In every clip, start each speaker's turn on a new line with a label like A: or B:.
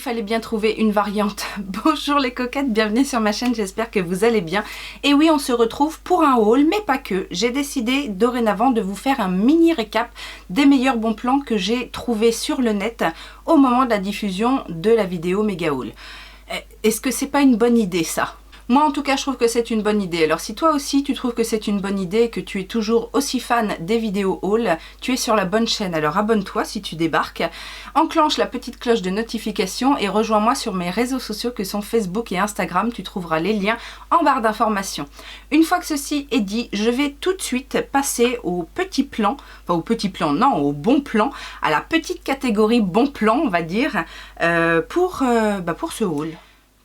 A: fallait bien trouver une variante. Bonjour les coquettes, bienvenue sur ma chaîne, j'espère que vous allez bien. Et oui, on se retrouve pour un haul, mais pas que. J'ai décidé dorénavant de vous faire un mini récap des meilleurs bons plans que j'ai trouvés sur le net au moment de la diffusion de la vidéo méga haul. Est-ce que c'est pas une bonne idée ça ? Moi en tout cas je trouve que c'est une bonne idée. Alors si toi aussi tu trouves que c'est une bonne idée et que tu es toujours aussi fan des vidéos haul, tu es sur la bonne chaîne. Alors abonne-toi si tu débarques, enclenche la petite cloche de notification et rejoins-moi sur mes réseaux sociaux que sont Facebook et Instagram. Tu trouveras les liens en barre d'informations. Une fois que ceci est dit, je vais tout de suite passer au petit plan, enfin au petit plan, non, au bon plan, à la petite catégorie bon plan on va dire, pour ce haul.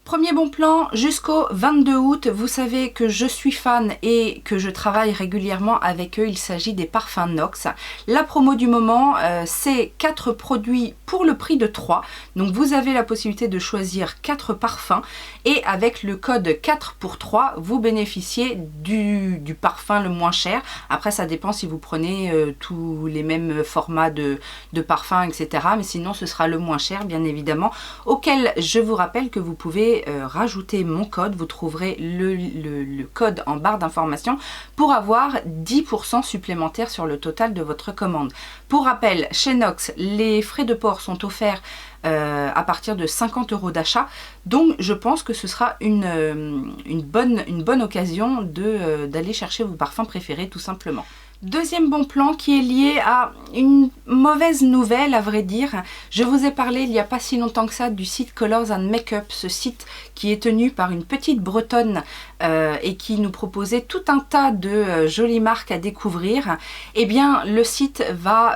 A: Premier bon plan, jusqu'au 22 août, vous savez que je suis fan et que je travaille régulièrement avec eux, il s'agit des parfums Nox. La promo du moment, c'est 4 produits pour le prix de 3. Donc vous avez la possibilité de choisir 4 parfums et avec le code 4 pour 3, vous bénéficiez du parfum le moins cher. Après ça dépend si vous prenez tous les mêmes formats de parfums, etc. Mais sinon ce sera le moins cher bien évidemment, auquel je vous rappelle que vous pouvez rajouter mon code, vous trouverez le code en barre d'information pour avoir 10% supplémentaires sur le total de votre commande. Pour rappel, chez Nox, les frais de port sont offerts à partir de 50 € d'achat, donc je pense que ce sera une bonne occasion d'aller chercher vos parfums préférés tout simplement. Deuxième bon plan qui est lié à une mauvaise nouvelle à vrai dire. Je vous ai parlé il n'y a pas si longtemps que ça du site Colors and Makeup, ce site qui est tenu par une petite bretonne et qui nous proposait tout un tas de jolies marques à découvrir. Eh bien le site va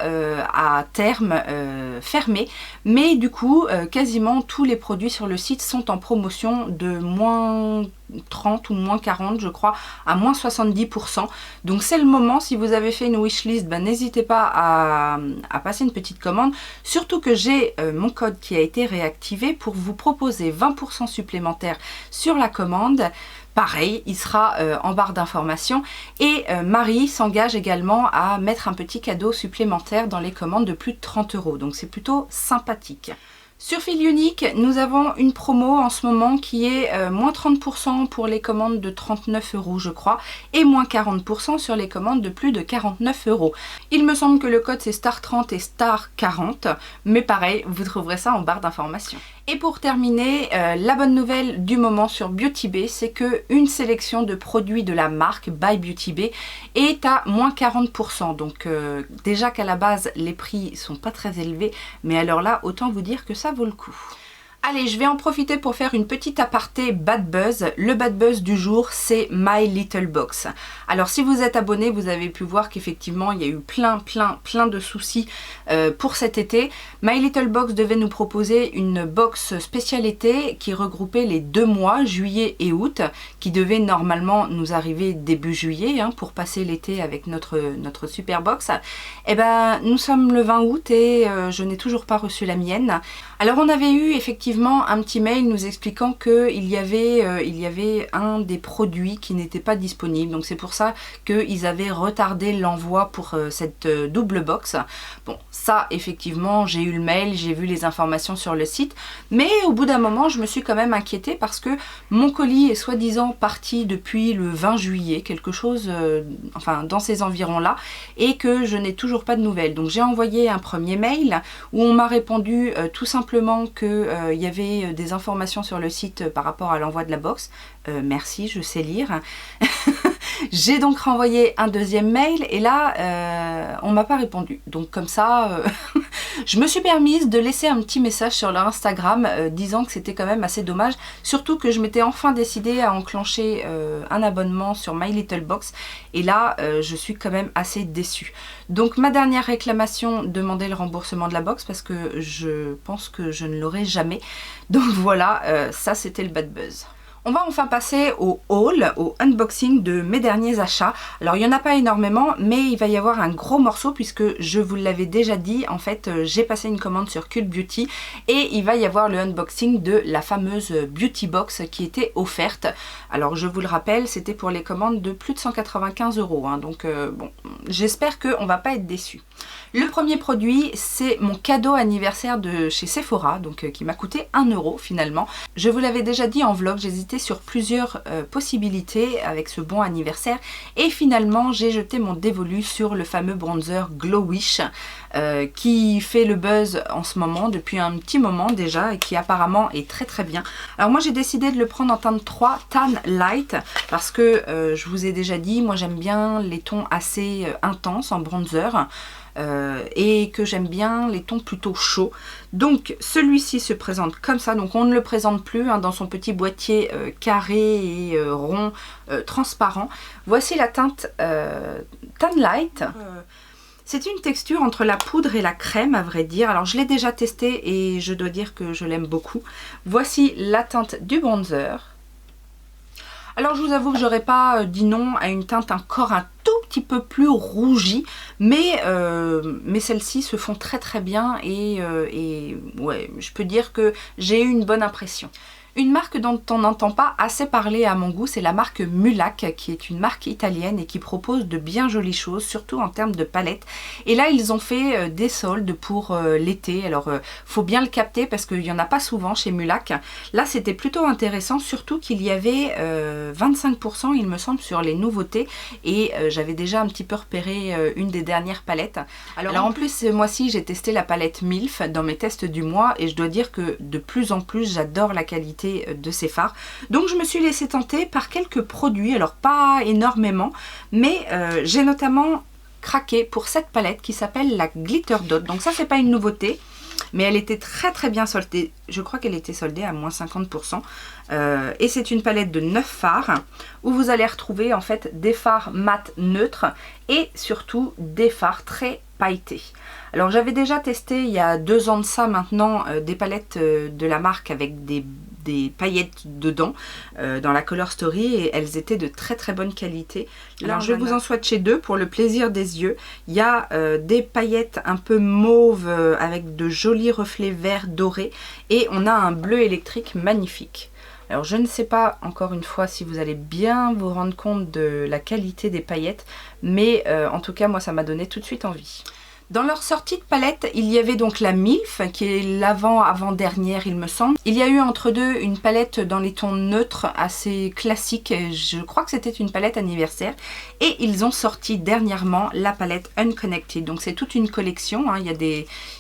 A: à terme fermer, mais du coup quasiment tous les produits sur le site sont en promotion de moins 30 ou moins 40 je crois à moins 70%. Donc c'est le moment, si vous avez fait une wishlist, n'hésitez pas à passer une petite commande, surtout que j'ai mon code qui a été réactivé pour vous proposer 20% supplémentaire sur la commande. Pareil, il sera en barre d'informations et Marie s'engage également à mettre un petit cadeau supplémentaire dans les commandes de plus de 30 €, donc c'est plutôt sympathique. Sur Fil Unique, nous avons une promo en ce moment qui est moins 30% pour les commandes de 39 € je crois et moins 40% sur les commandes de plus de 49 €. Il me semble que le code c'est STAR30 et STAR40, mais pareil, vous trouverez ça en barre d'informations. Et pour terminer, la bonne nouvelle du moment sur Beauty Bay, c'est que une sélection de produits de la marque By Beauty Bay est à moins 40%. Donc déjà qu'à la base les prix sont pas très élevés, mais alors là autant vous dire que ça vaut le coup. Allez, je vais en profiter pour faire une petite aparté bad buzz. Le bad buzz du jour, c'est My Little Box. Alors si vous êtes abonné, vous avez pu voir qu'effectivement il y a eu plein de soucis pour cet été. My Little Box devait nous proposer une box spéciale été qui regroupait les 2 mois, juillet et août, qui devait normalement nous arriver début juillet pour passer l'été avec notre super box. Et ben nous sommes le 20 août et je n'ai toujours pas reçu la mienne. Alors on avait eu effectivement un petit mail nous expliquant qu'il y avait un des produits qui n'était pas disponible, donc c'est pour ça qu'ils avaient retardé l'envoi pour cette double box. Bon, ça effectivement j'ai eu le mail, j'ai vu les informations sur le site, mais au bout d'un moment je me suis quand même inquiétée parce que mon colis est soi-disant parti depuis le 20 juillet, quelque chose enfin dans ces environs là, et que je n'ai toujours pas de nouvelles. Donc j'ai envoyé un premier mail où on m'a répondu tout simplement que il y avait des informations sur le site par rapport à l'envoi de la box. Merci, je sais lire. J'ai donc renvoyé un deuxième mail et là on m'a pas répondu. Donc comme ça je me suis permise de laisser un petit message sur leur Instagram disant que c'était quand même assez dommage, surtout que je m'étais enfin décidée à enclencher un abonnement sur My Little Box et là je suis quand même assez déçue. Donc ma dernière réclamation, demander le remboursement de la box parce que je pense que je ne l'aurai jamais. Donc voilà, ça c'était le bad buzz. On va enfin passer au haul, au unboxing de mes derniers achats. Alors il n'y en a pas énormément, mais il va y avoir un gros morceau puisque je vous l'avais déjà dit, en fait j'ai passé une commande sur Cult Beauty et il va y avoir le unboxing de la fameuse Beauty Box qui était offerte. Alors je vous le rappelle, c'était pour les commandes de plus de 195 €, hein, donc bon, j'espère qu'on ne va pas être déçus. Le premier produit, c'est mon cadeau anniversaire de chez Sephora, donc qui m'a coûté 1 € finalement. Je vous l'avais déjà dit en vlog, j'hésitais sur plusieurs possibilités avec ce bon anniversaire et finalement j'ai jeté mon dévolu sur le fameux bronzer Glow Wish qui fait le buzz en ce moment depuis un petit moment déjà et qui apparemment est très très bien. Alors moi j'ai décidé de le prendre en teinte 3 Tan Light parce que je vous ai déjà dit, moi j'aime bien les tons assez intenses en bronzer. Et que j'aime bien les tons plutôt chauds. Donc celui-ci se présente comme ça, donc on ne le présente plus hein, dans son petit boîtier carré et rond transparent. Voici la teinte Tan Light. C'est une texture entre la poudre et la crème à vrai dire. Alors je l'ai déjà testé et je dois dire que je l'aime beaucoup. Voici la teinte du bronzer. Alors je vous avoue que j'aurais pas dit non à une teinte encore un tout petit peu plus rougie, mais celles-ci se font très très bien et ouais, je peux dire que j'ai eu une bonne impression. Une marque dont on n'entend pas assez parler à mon goût, c'est la marque Mulac, qui est une marque italienne et qui propose de bien jolies choses, surtout en termes de palettes. Et là, ils ont fait des soldes pour l'été. Alors, faut bien le capter parce qu'il n'y en a pas souvent chez Mulac. Là, c'était plutôt intéressant, surtout qu'il y avait 25%, il me semble, sur les nouveautés. Et j'avais déjà un petit peu repéré une des dernières palettes. Alors en plus, ce mois-ci, j'ai testé la palette MILF dans mes tests du mois et je dois dire que de plus en plus, j'adore la qualité de ces fards. Donc je me suis laissée tenter par quelques produits, alors pas énormément, mais j'ai notamment craqué pour cette palette qui s'appelle la Glitter Dot. Donc ça c'est pas une nouveauté, mais elle était très très bien soldée. Je crois qu'elle était soldée à moins 50%. Et c'est une palette de 9 fards où vous allez retrouver en fait des fards mat neutres et surtout des fards très pailletés. Alors j'avais déjà testé il y a 2 ans de ça maintenant des palettes de la marque avec des paillettes dedans dans la Color Story et elles étaient de très très bonne qualité. Alors je vais vous en swatcher 2 pour le plaisir des yeux. Il y a des paillettes un peu mauve avec de jolis reflets verts dorés et on a un bleu électrique magnifique. Alors je ne sais pas encore une fois si vous allez bien vous rendre compte de la qualité des paillettes, mais en tout cas moi ça m'a donné tout de suite envie. Dans leur sortie de palette, il y avait donc la MILF, qui est l'avant-avant-dernière il me semble. Il y a eu entre deux une palette dans les tons neutres assez classique, je crois que c'était une palette anniversaire. Et ils ont sorti dernièrement la palette Unconnected, donc c'est toute une collection, hein. Il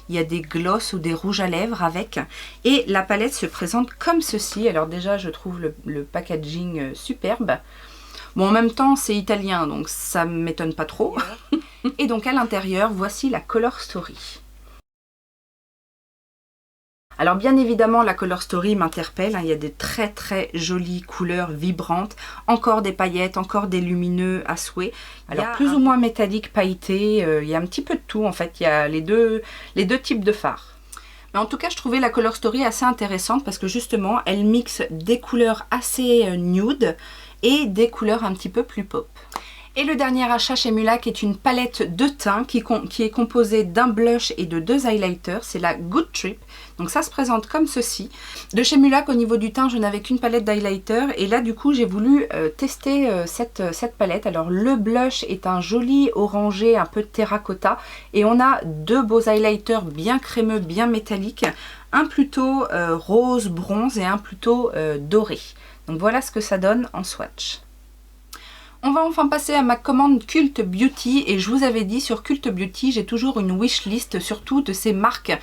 A: y a des glosses ou des rouges à lèvres avec. Et la palette se présente comme ceci, alors déjà je trouve le packaging superbe. Bon en même temps c'est italien donc ça ne m'étonne pas trop. Et donc à l'intérieur, voici la Color Story. Alors bien évidemment la Color Story m'interpelle, hein, il y a des très très jolies couleurs vibrantes, encore des paillettes, encore des lumineux à souhait. Alors plus ou moins métallique, pailleté, il y a un petit peu de tout en fait, il y a les deux types de fards. Mais en tout cas je trouvais la Color Story assez intéressante parce que justement elle mixe des couleurs assez nude et des couleurs un petit peu plus pop. Et le dernier achat chez Mulac est une palette de teint qui est composée d'un blush et de 2 highlighters. C'est la Good Trip. Donc ça se présente comme ceci. De chez Mulac, au niveau du teint, je n'avais qu'une palette d'highlighter. Et là, du coup, j'ai voulu tester cette palette. Alors le blush est un joli orangé, un peu terracotta. Et on a 2 beaux highlighters bien crémeux, bien métalliques. Un plutôt rose, bronze et un plutôt doré. Donc voilà ce que ça donne en swatch. On va enfin passer à ma commande Cult Beauty et je vous avais dit sur Cult Beauty j'ai toujours une wishlist surtout de ces marques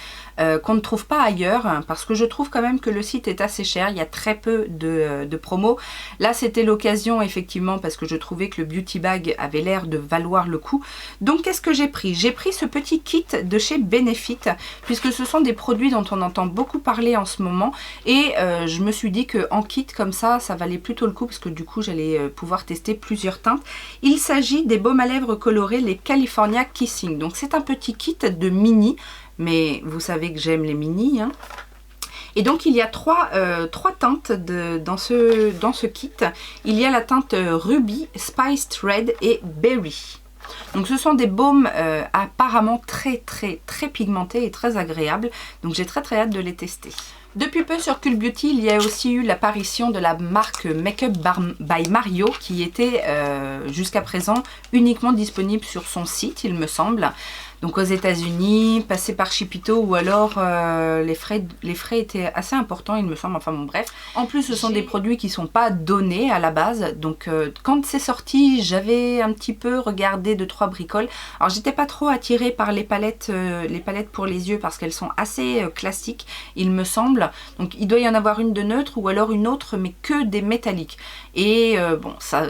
A: qu'on ne trouve pas ailleurs parce que je trouve quand même que le site est assez cher, il y a très peu de promos. Là c'était l'occasion effectivement parce que je trouvais que le beauty bag avait l'air de valoir le coup. Donc qu'est-ce que j'ai pris? J'ai pris ce petit kit de chez Benefit puisque ce sont des produits dont on entend beaucoup parler en ce moment et je me suis dit qu'en kit comme ça valait plutôt le coup parce que du coup j'allais pouvoir tester plusieurs teintes. Il s'agit des baumes à lèvres colorés, les California Kissing. Donc c'est un petit kit de mini, mais vous savez que j'aime les mini, hein. Et donc il y a trois teintes dans ce kit. Il y a la teinte Ruby, Spiced Red et Berry. Donc ce sont des baumes apparemment très pigmentés et très agréables. Donc j'ai très hâte de les tester. Depuis peu sur Cult Beauty, il y a aussi eu l'apparition de la marque Makeup by Mario qui était jusqu'à présent uniquement disponible sur son site, il me semble. Donc aux États-Unis, passer par Shipito ou alors les frais étaient assez importants, il me semble. Enfin bon, bref. En plus, ce sont des produits qui ne sont pas donnés à la base. Donc quand c'est sorti, j'avais un petit peu regardé 2-3 bricoles. Alors j'étais pas trop attirée par les palettes pour les yeux parce qu'elles sont assez classiques, il me semble. Donc il doit y en avoir une de neutre ou alors une autre, mais que des métalliques. Et bon, ça,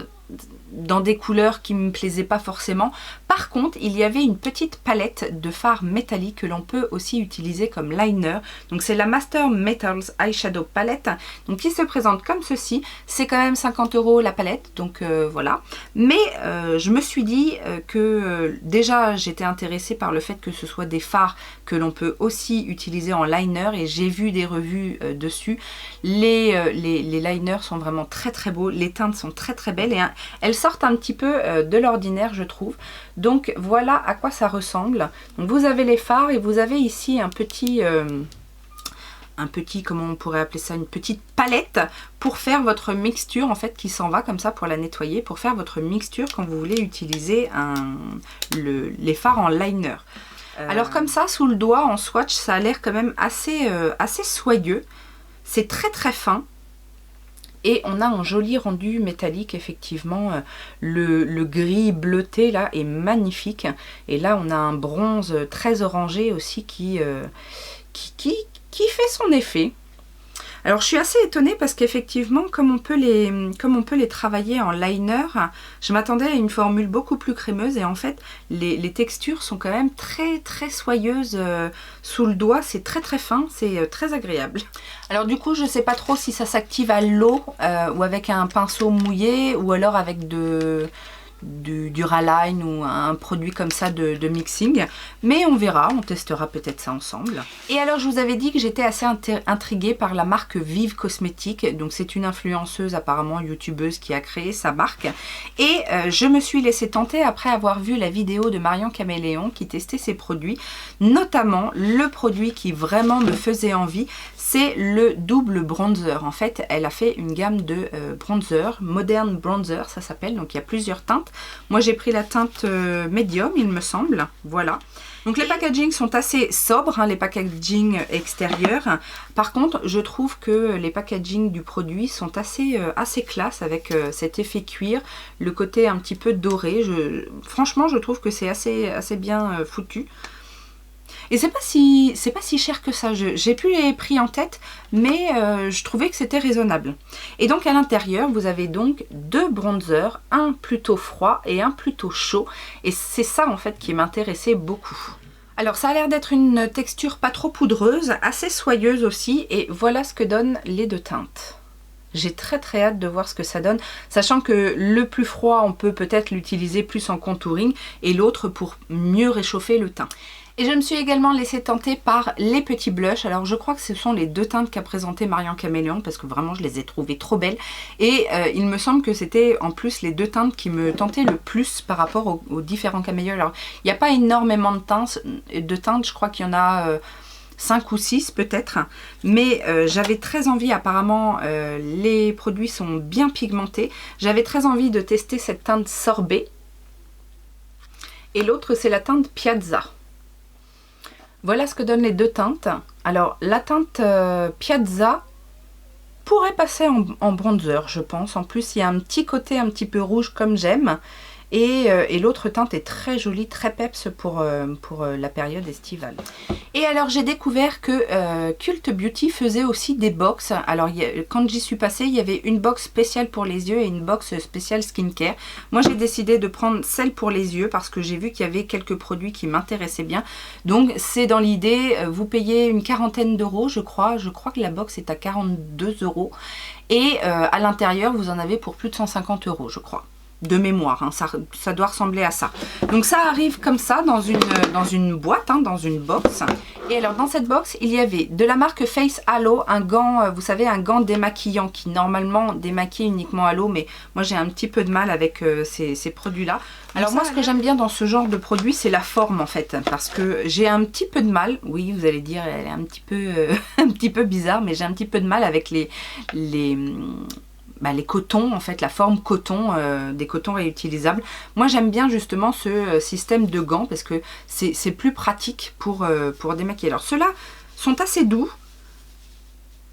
A: dans des couleurs qui me plaisaient pas forcément. Par contre, il y avait une petite palette de fards métalliques que l'on peut aussi utiliser comme liner. Donc c'est la Master Metals Eyeshadow Palette, donc qui se présente comme ceci. C'est quand même 50 € la palette, donc voilà. Mais je me suis dit que déjà j'étais intéressée par le fait que ce soit des fards que l'on peut aussi utiliser en liner, et j'ai vu des revues dessus. Les liners sont vraiment très beaux, les teintes sont très belles et elles sortent un petit peu de l'ordinaire, je trouve. Donc voilà à quoi ça ressemble. Donc vous avez les fards et vous avez ici un petit, comment on pourrait appeler ça, une petite palette pour faire votre mixture en fait, qui s'en va comme ça pour la nettoyer, pour faire votre mixture quand vous voulez utiliser les fards en liner. Alors comme ça, sous le doigt, en swatch, ça a l'air quand même assez soyeux. C'est très fin. Et on a un joli rendu métallique, effectivement. Le gris bleuté là est magnifique. Et là on a un bronze très orangé aussi qui fait son effet. Alors je suis assez étonnée parce qu'effectivement, comme on peut les travailler en liner, je m'attendais à une formule beaucoup plus crémeuse, et en fait les textures sont quand même très soyeuses sous le doigt. C'est très fin, c'est très agréable. Alors du coup je sais pas trop si ça s'active à l'eau ou avec un pinceau mouillé, ou alors avec du Raline ou un produit comme ça de mixing, mais on verra, on testera peut-être ça ensemble. Et alors je vous avais dit que j'étais assez intriguée par la marque Vive Cosmétiques. Donc c'est une influenceuse, apparemment youtubeuse, qui a créé sa marque, et je me suis laissée tenter après avoir vu la vidéo de Marion Caméléon qui testait ses produits, notamment le produit qui vraiment me faisait envie, c'est le double bronzer. En fait elle a fait une gamme de bronzer, Modern Bronzer ça s'appelle, donc il y a plusieurs teintes. Moi j'ai pris la teinte médium, il me semble, voilà. Donc les packaging sont assez sobres, hein, les packaging extérieurs. Par contre je trouve que les packaging du produit sont assez classe, avec cet effet cuir, le côté un petit peu doré. Franchement je trouve que c'est assez bien foutu. Et c'est pas si cher que ça. J'ai plus les prix en tête, mais je trouvais que c'était raisonnable. Et donc à l'intérieur, vous avez donc deux bronzers, un plutôt froid et un plutôt chaud. Et c'est ça en fait qui m'intéressait beaucoup. Alors ça a l'air d'être une texture pas trop poudreuse, assez soyeuse aussi. Et voilà ce que donnent les deux teintes. J'ai très hâte de voir ce que ça donne, sachant que le plus froid, on peut peut-être l'utiliser plus en contouring, et l'autre pour mieux réchauffer le teint. Et je me suis également laissée tenter par les petits blushs. Alors je crois que ce sont les deux teintes qu'a présenté Marion Caméléon, parce que vraiment je les ai trouvées trop belles. Et il me semble que c'était en plus les deux teintes qui me tentaient le plus par rapport aux différents caméléons. Alors il n'y a pas énormément de teintes, je crois qu'il y en a 5 ou 6 peut-être. Mais j'avais très envie, apparemment les produits sont bien pigmentés. J'avais très envie de tester cette teinte Sorbet. Et l'autre c'est la teinte Piazza. Voilà ce que donnent les deux teintes. Alors la teinte Piazza pourrait passer en bronzer, je pense. En plus il y a un petit côté un petit peu rouge comme j'aime. Et l'autre teinte est très jolie, très peps pour la période estivale. Et alors j'ai découvert que Cult Beauty faisait aussi des box. Alors quand j'y suis passée, il y avait une box spéciale pour les yeux et une box spéciale skincare. Moi j'ai décidé de prendre celle pour les yeux parce que j'ai vu qu'il y avait quelques produits qui m'intéressaient bien. Donc c'est dans l'idée, vous payez une quarantaine d'euros je crois. Je crois que la box est à 42 €. Et à l'intérieur vous en avez pour plus de 150 € je crois. de mémoire, hein, ça doit ressembler à ça. Donc ça arrive comme ça dans une boîte, hein, dans une box. Et alors dans cette box, il y avait de la marque Face Halo, un gant, vous savez, un gant démaquillant qui normalement démaquille uniquement à l'eau, mais moi j'ai un petit peu de mal avec ces produits-là. Alors moi, ce que j'aime bien dans ce genre de produit, c'est la forme en fait, parce que j'ai un petit peu de mal, oui, vous allez dire, elle est un petit peu bizarre, mais j'ai un petit peu de mal avec les cotons, en fait, la forme coton, des cotons réutilisables. Moi, j'aime bien justement ce système de gants, parce que c'est plus pratique pour démaquiller. Alors, ceux-là sont assez doux.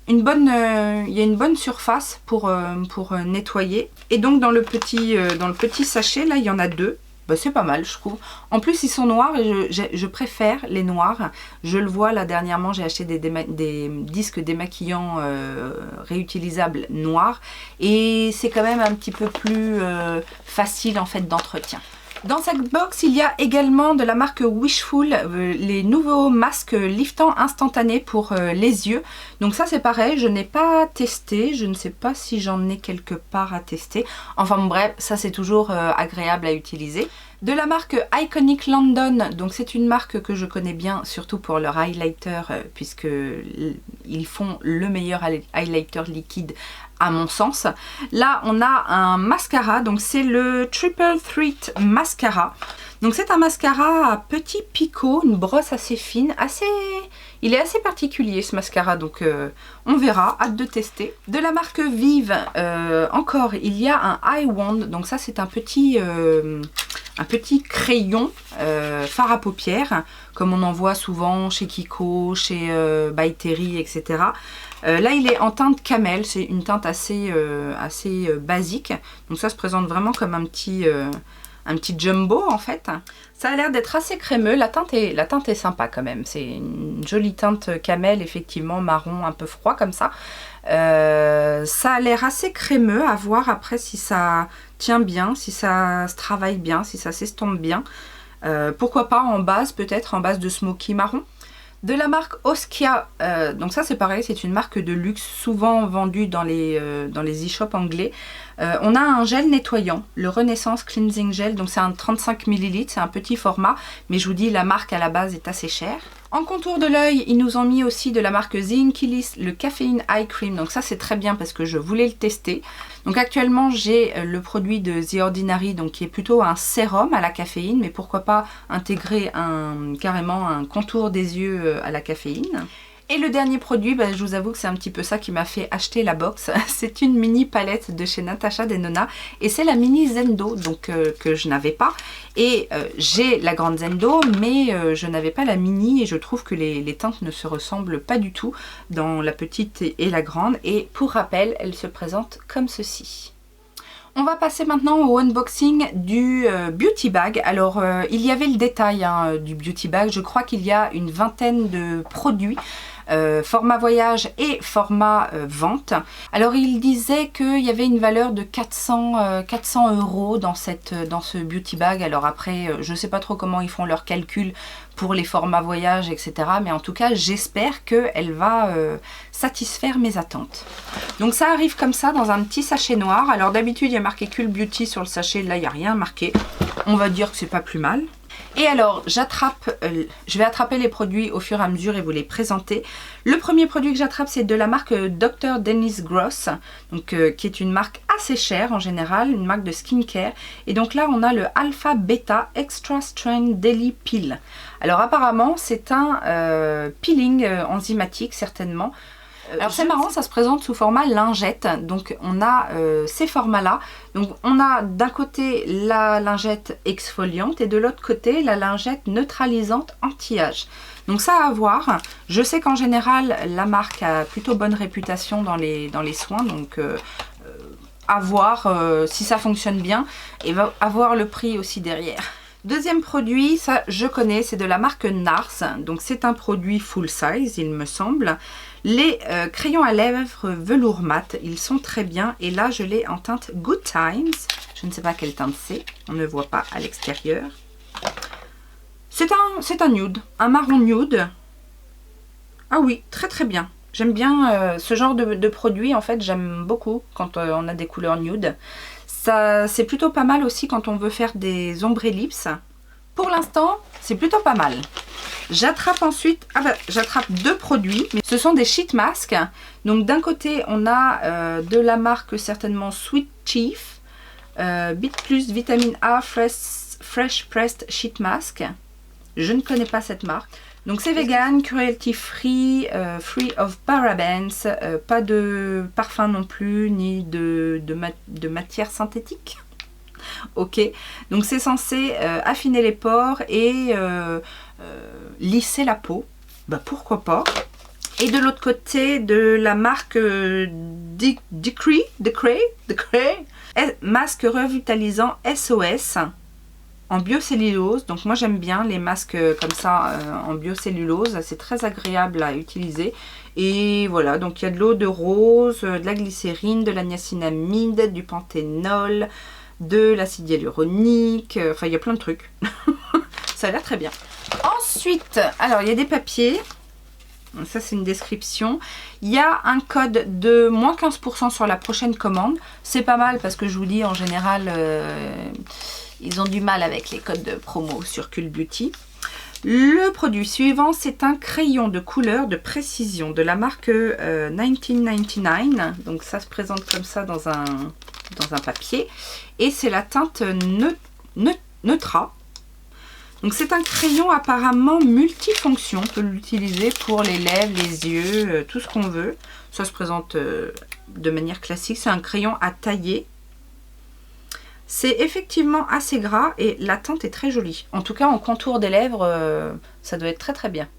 A: Il y a une bonne surface pour nettoyer. Et donc dans le petit sachet, là, il y en a 2. Bah, c'est pas mal, je trouve. En plus, ils sont noirs et je préfère les noirs. Je le vois, là, dernièrement, j'ai acheté des disques démaquillants réutilisables noirs. Et c'est quand même un petit peu plus facile, en fait, d'entretien. Dans cette box, il y a également de la marque Wishful, les nouveaux masques liftants instantanés pour les yeux. Donc ça c'est pareil, je n'ai pas testé, je ne sais pas si j'en ai quelque part à tester. Enfin bref, ça c'est toujours agréable à utiliser. De la marque Iconic London, donc c'est une marque que je connais bien, surtout pour leur highlighter, puisque ils font le meilleur highlighter liquide à mon sens. Là on a un mascara, donc c'est le Triple Threat Mascara. Donc c'est un mascara à petits picots, une brosse assez fine, il est assez particulier ce mascara, donc on verra, hâte de tester. De la marque Vive, encore, il y a un Eye Wand, donc ça c'est un petit crayon fard à paupières, comme on en voit souvent chez Kiko, chez By Terry, etc. Là il est en teinte camel, c'est une teinte assez basique, donc ça se présente vraiment comme un petit jumbo en fait. Ça a l'air d'être assez crémeux, la teinte est sympa quand même, c'est une jolie teinte camel, effectivement marron un peu froid comme ça. Ça a l'air assez crémeux, à voir après si ça tient bien, si ça se travaille bien, si ça s'estompe bien. Pourquoi pas en base, peut-être en base de smoky marron. De la marque Oskia, donc ça c'est pareil, c'est une marque de luxe souvent vendue dans les e-shops anglais. On a un gel nettoyant, le Renaissance Cleansing Gel, donc c'est un 35 ml, c'est un petit format, mais je vous dis la marque à la base est assez chère. En contour de l'œil, ils nous ont mis aussi de la marque The Inkey, le Caffeine Eye Cream, donc ça c'est très bien parce que je voulais le tester. Donc actuellement j'ai le produit de The Ordinary, donc qui est plutôt un sérum à la caféine, mais pourquoi pas intégrer carrément un contour des yeux à la caféine. Et le dernier produit, je vous avoue que c'est un petit peu ça qui m'a fait acheter la box. C'est une mini palette de chez Natasha Denona et c'est la mini Zendo, donc que je n'avais pas. Et j'ai la grande Zendo, mais je n'avais pas la mini et je trouve que les teintes ne se ressemblent pas du tout dans la petite et la grande. Et pour rappel, elle se présente comme ceci. On va passer maintenant au unboxing du beauty bag. Alors il y avait le détail du beauty bag, je crois qu'il y a une vingtaine de produits. Format voyage et format vente. Alors il disait qu'il y avait une valeur de 400 € dans ce beauty bag. Alors après je ne sais pas trop comment ils font leurs calculs pour les formats voyage, etc. Mais en tout cas j'espère qu'elle va satisfaire mes attentes. Donc ça arrive comme ça dans un petit sachet noir. Alors d'habitude il y a marqué Cool Beauty sur le sachet, là il n'y a rien marqué. On va dire que c'est pas plus mal. Et alors, je vais attraper les produits au fur et à mesure et vous les présenter. Le premier produit que j'attrape, c'est de la marque Dr. Dennis Gross, donc, qui est une marque assez chère en général, une marque de skincare. Et donc là, on a le Alpha Beta Extra Strength Daily Peel. Alors apparemment, c'est un peeling enzymatique, certainement. Alors c'est marrant, ça se présente sous format lingette, donc on a ces formats-là. Donc on a d'un côté la lingette exfoliante et de l'autre côté la lingette neutralisante anti-âge. Donc ça à voir. Je sais qu'en général la marque a plutôt bonne réputation dans les soins, donc à voir si ça fonctionne bien et va avoir le prix aussi derrière. Deuxième produit, ça je connais, c'est de la marque NARS, donc c'est un produit full size il me semble. Les crayons à lèvres velours mat, ils sont très bien et là je l'ai en teinte Good Times, je ne sais pas quelle teinte c'est, on ne voit pas à l'extérieur. C'est un nude, un marron nude. Ah oui, très très bien. J'aime bien ce genre de produit, en fait, j'aime beaucoup quand on a des couleurs nude. Ça, c'est plutôt pas mal aussi quand on veut faire des ombre ellipses. Pour l'instant, c'est plutôt pas mal. J'attrape ensuite, j'attrape deux produits, mais ce sont des sheet masks. Donc d'un côté, on a de la marque certainement Sweet Chief, Bit Plus Vitamine A Fresh Pressed Sheet Mask. Je ne connais pas cette marque. Donc c'est vegan, cruelty free, free of parabens, pas de parfum non plus, ni de matière synthétique. Ok, donc c'est censé affiner les pores et lisser la peau. Bah pourquoi pas. Et de l'autre côté, de la marque Decree, masque revitalisant SOS en biocellulose. Donc moi j'aime bien les masques comme ça en biocellulose, c'est très agréable à utiliser. Et voilà, donc il y a de l'eau de rose, de la glycérine, de la niacinamide, du panthénol, de l'acide hyaluronique, enfin il y a plein de trucs. Ça a l'air très bien. Ensuite, alors il y a des papiers. Ça c'est une description. Il y a un code de moins 15% sur la prochaine commande. C'est pas mal parce que je vous dis en général ils ont du mal avec les codes de promo sur Cult Beauty. Le produit suivant, c'est un crayon de couleur de précision de la marque 1999. Donc ça se présente comme ça dans un papier. Et c'est la teinte Neutra. Donc c'est un crayon apparemment multifonction. On peut l'utiliser pour les lèvres, les yeux, tout ce qu'on veut. Ça se présente de manière classique. C'est un crayon à tailler. C'est effectivement assez gras et la teinte est très jolie. En tout cas, en contour des lèvres, ça doit être très très bien.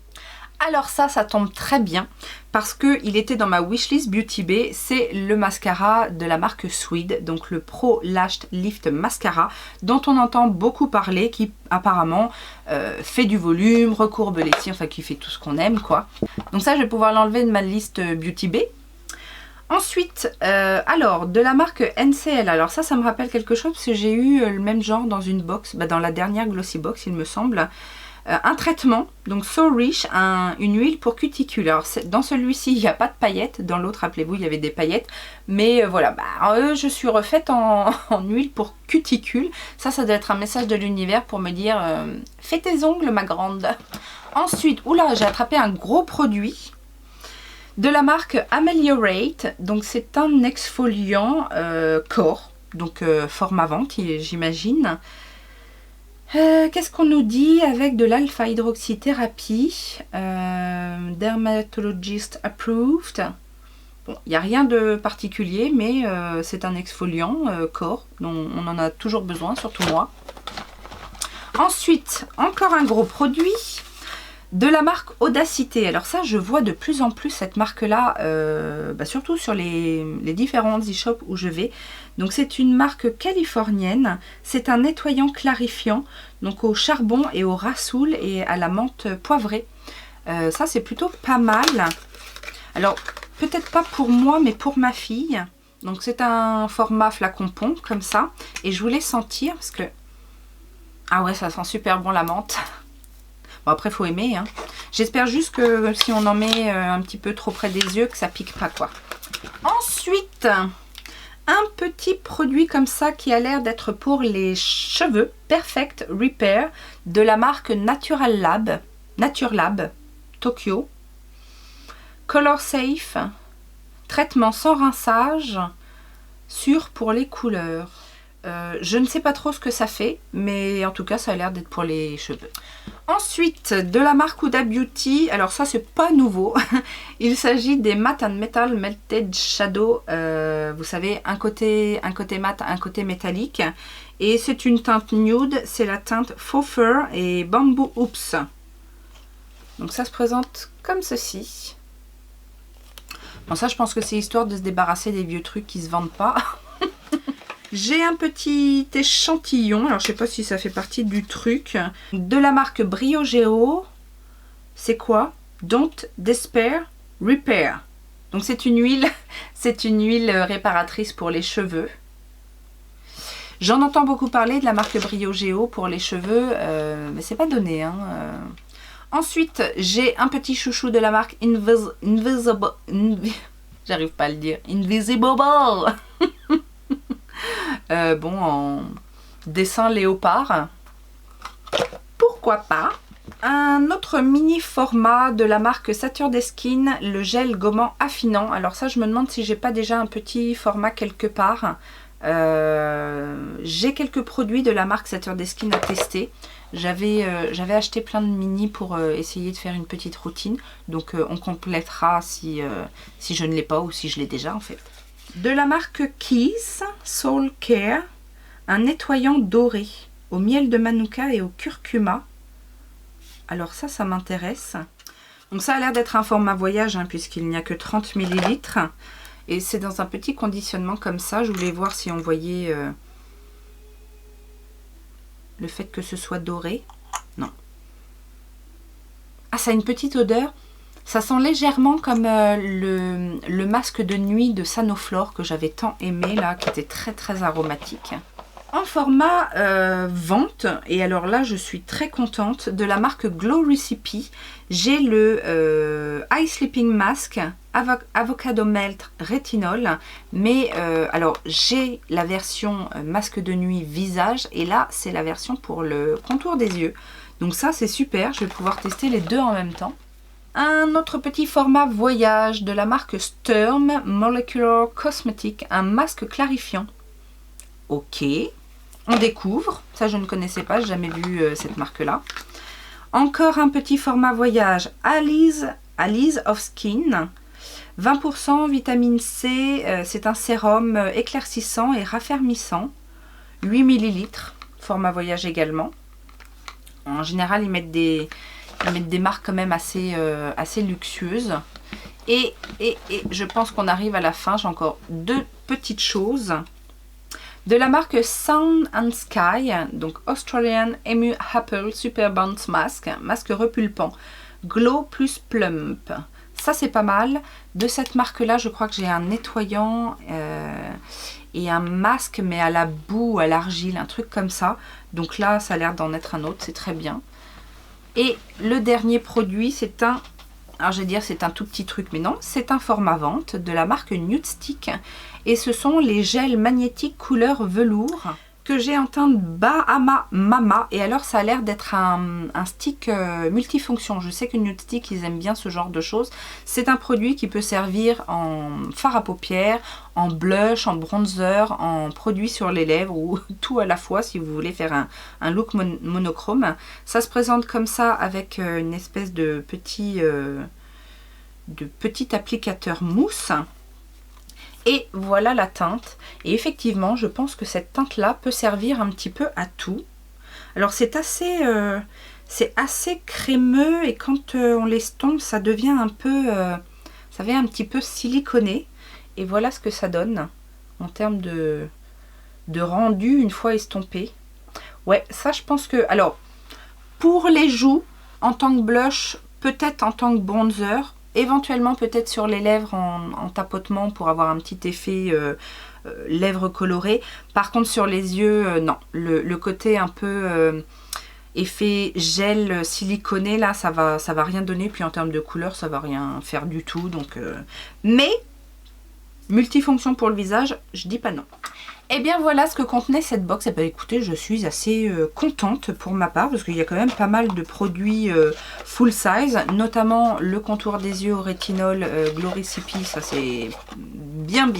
A: Alors ça tombe très bien parce qu'il était dans ma wishlist Beauty Bay. C'est le mascara de la marque Swede, donc le Pro Lash Lift Mascara, dont on entend beaucoup parler, qui apparemment fait du volume, recourbe les cils, enfin qui fait tout ce qu'on aime quoi. Donc ça, je vais pouvoir l'enlever de ma liste Beauty Bay. Ensuite, alors, de la marque NCL, alors ça me rappelle quelque chose parce que j'ai eu le même genre dans une box, dans la dernière Glossy Box il me semble. Un traitement, donc So Rich, une huile pour cuticule. Alors dans celui-ci il n'y a pas de paillettes, dans l'autre rappelez-vous il y avait des paillettes. Mais voilà, je suis refaite en huile pour cuticule. Ça doit être un message de l'univers pour me dire fais tes ongles ma grande. Ensuite, oula, j'ai attrapé un gros produit. De la marque Ameliorate, donc c'est un exfoliant corps, donc format vente j'imagine. Qu'est-ce qu'on nous dit avec de l'alpha hydroxythérapie, dermatologist approved. Bon, il n'y a rien de particulier, mais c'est un exfoliant corps, dont on en a toujours besoin, surtout moi. Ensuite, encore un gros produit. De la marque Audacité. Alors ça, je vois de plus en plus cette marque-là, surtout sur les différentes e-shops où je vais. Donc c'est une marque californienne. C'est un nettoyant clarifiant, donc au charbon et au rassoul et à la menthe poivrée. Ça, c'est plutôt pas mal. Alors, peut-être pas pour moi, mais pour ma fille. Donc c'est un format flacon-pont, comme ça. Et je voulais sentir, parce que... Ah ouais, ça sent super bon la menthe. Bon, après, il faut aimer. Hein. J'espère juste que si on en met un petit peu trop près des yeux, que ça pique pas, quoi. Ensuite, un petit produit comme ça qui a l'air d'être pour les cheveux. Perfect Repair de la marque Nature Lab, Tokyo. Color Safe. Traitement sans rinçage. Sûr pour les couleurs. Je ne sais pas trop ce que ça fait, mais en tout cas ça a l'air d'être pour les cheveux. Ensuite, de la marque Huda Beauty, alors ça c'est pas nouveau. Il s'agit des Matte and Metal Melted Shadow, vous savez, un côté mat, un côté métallique. Et c'est une teinte nude, c'est la teinte Faux Fur et Bamboo Oops. Donc ça se présente comme ceci. Bon, ça je pense que c'est histoire de se débarrasser des vieux trucs qui se vendent pas. J'ai un petit échantillon, alors je sais pas si ça fait partie du truc, de la marque Briogeo. C'est quoi? Don't Despair Repair. Donc c'est une huile réparatrice pour les cheveux. J'en entends beaucoup parler de la marque Briogeo pour les cheveux, mais c'est pas donné. Hein. Ensuite, j'ai un petit chouchou de la marque j'arrive pas à le dire. Invisible. Bon, en dessin léopard. Pourquoi pas. Un autre mini format de la marque Saturdeskin, le gel gommant affinant. Alors ça, je me demande si j'ai pas déjà un petit format quelque part. J'ai quelques produits de la marque Saturdeskin à tester. J'avais acheté plein de mini pour essayer de faire une petite routine. Donc on complétera si je ne l'ai pas ou si je l'ai déjà en fait. De la marque Keys Soul Care, un nettoyant doré au miel de manuka et au curcuma. Alors ça m'intéresse. Donc ça a l'air d'être un format voyage hein, puisqu'il n'y a que 30 ml. Et c'est dans un petit conditionnement comme ça. Je voulais voir si on voyait le fait que ce soit doré. Non. Ah, ça a une petite odeur. Ça sent légèrement comme le masque de nuit de Sanoflore que j'avais tant aimé là, qui était très très aromatique. En format vente, et alors là je suis très contente, de la marque Glow Recipe, j'ai le Eye Sleeping Mask Avocado Melt Rétinol, mais alors j'ai la version masque de nuit visage, et là c'est la version pour le contour des yeux. Donc ça c'est super, je vais pouvoir tester les deux en même temps. Un autre petit format voyage de la marque Sturm Molecular Cosmetic, un masque clarifiant. Ok. On découvre, ça je ne connaissais pas, j'ai jamais vu cette marque-là. Encore un petit format voyage, Alice of Skin, 20% vitamine C, c'est un sérum éclaircissant et raffermissant, 8 ml, format voyage également. En général, ils mettent des marques quand même assez luxueuses. Et je pense qu'on arrive à la fin, j'ai encore deux petites choses. De la marque Sun and Sky, donc Australian Emu Apple Super Bounce Mask, masque repulpant, Glow plus Plump. Ça c'est pas mal. De cette marque-là, je crois que j'ai un nettoyant et un masque, mais à la boue, à l'argile, un truc comme ça. Donc là, ça a l'air d'en être un autre, c'est très bien. Et le dernier produit, c'est un... Alors je vais dire c'est un tout petit truc, mais non, c'est un format vente de la marque Nude Stick. Et ce sont les gels magnétiques couleur velours que j'ai en teinte Bahama Mama. Et alors ça a l'air d'être un stick multifonction. Je sais que Nude Stick, ils aiment bien ce genre de choses. C'est un produit qui peut servir en fard à paupières, en blush, en bronzer, en produit sur les lèvres ou tout à la fois si vous voulez faire un look monochrome. Ça se présente comme ça avec une espèce de petit applicateur mousse. Et voilà la teinte. Et effectivement, je pense que cette teinte-là peut servir un petit peu à tout. Alors c'est assez crémeux et quand on l'estompe, ça devient un peu, ça fait un petit peu siliconé. Et voilà ce que ça donne en termes de rendu une fois estompé. Ouais, ça je pense que... Alors, pour les joues, en tant que blush, peut-être en tant que bronzer, éventuellement peut-être sur les lèvres en tapotement pour avoir un petit effet lèvres colorées. Par contre sur les yeux, non. Le côté un peu effet gel siliconé là, ça va rien donner. Puis en termes de couleur, ça va rien faire du tout. Donc, mais multifonction pour le visage, je dis pas non. Et bien voilà ce que contenait cette box. Et bien écoutez, je suis assez contente pour ma part parce qu'il y a quand même pas mal de produits full size, notamment le contour des yeux au rétinol Glow Recipe, ça c'est bien.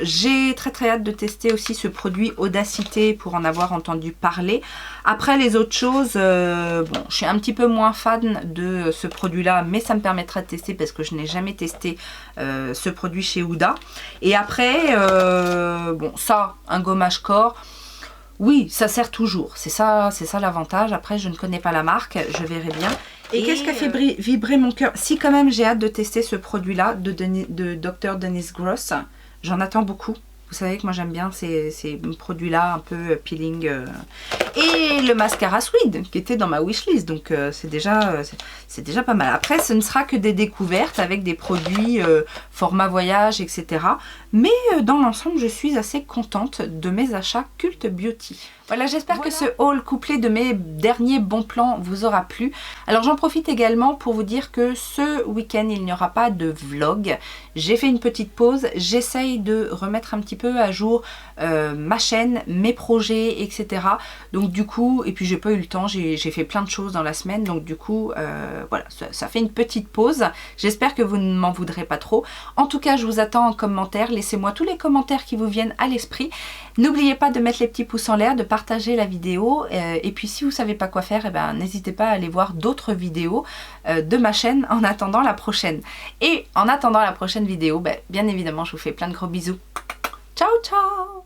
A: J'ai très hâte de tester aussi ce produit Audacité pour en avoir entendu parler. Après les autres choses, bon, je suis un petit peu moins fan de ce produit là, mais ça me permettra de tester parce que je n'ai jamais testé ce produit chez Huda. Et après, bon ça, un gommage corps, oui ça sert toujours, c'est ça l'avantage. Après je ne connais pas la marque, je verrai bien. Et qu'est-ce qui a fait vibrer mon cœur? Si quand même j'ai hâte de tester ce produit là de Dr. Dennis Gross. J'en attends beaucoup. Vous savez que moi j'aime bien ces produits-là un peu peeling. Et le mascara Swede qui était dans ma wishlist, donc c'est déjà pas mal. Après ce ne sera que des découvertes avec des produits format voyage, etc. Mais dans l'ensemble je suis assez contente de mes achats Cult Beauty. Voilà, j'espère que ce haul couplé de mes derniers bons plans vous aura plu. Alors j'en profite également pour vous dire que ce week-end il n'y aura pas de vlog. J'ai fait une petite pause, j'essaye de remettre un petit peu à jour ma chaîne, mes projets, etc. Donc du coup, et puis j'ai pas eu le temps, j'ai fait plein de choses dans la semaine, donc du coup voilà, ça fait une petite pause. J'espère que vous ne m'en voudrez pas trop. En tout cas, je vous attends en commentaire, laissez-moi tous les commentaires qui vous viennent à l'esprit. N'oubliez pas de mettre les petits pouces en l'air, de partager la vidéo, et puis si vous savez pas quoi faire, eh ben, n'hésitez pas à aller voir d'autres vidéos de ma chaîne en attendant la prochaine. Et en attendant la prochaine vidéo, ben, bien évidemment je vous fais plein de gros bisous. Ciao ciao!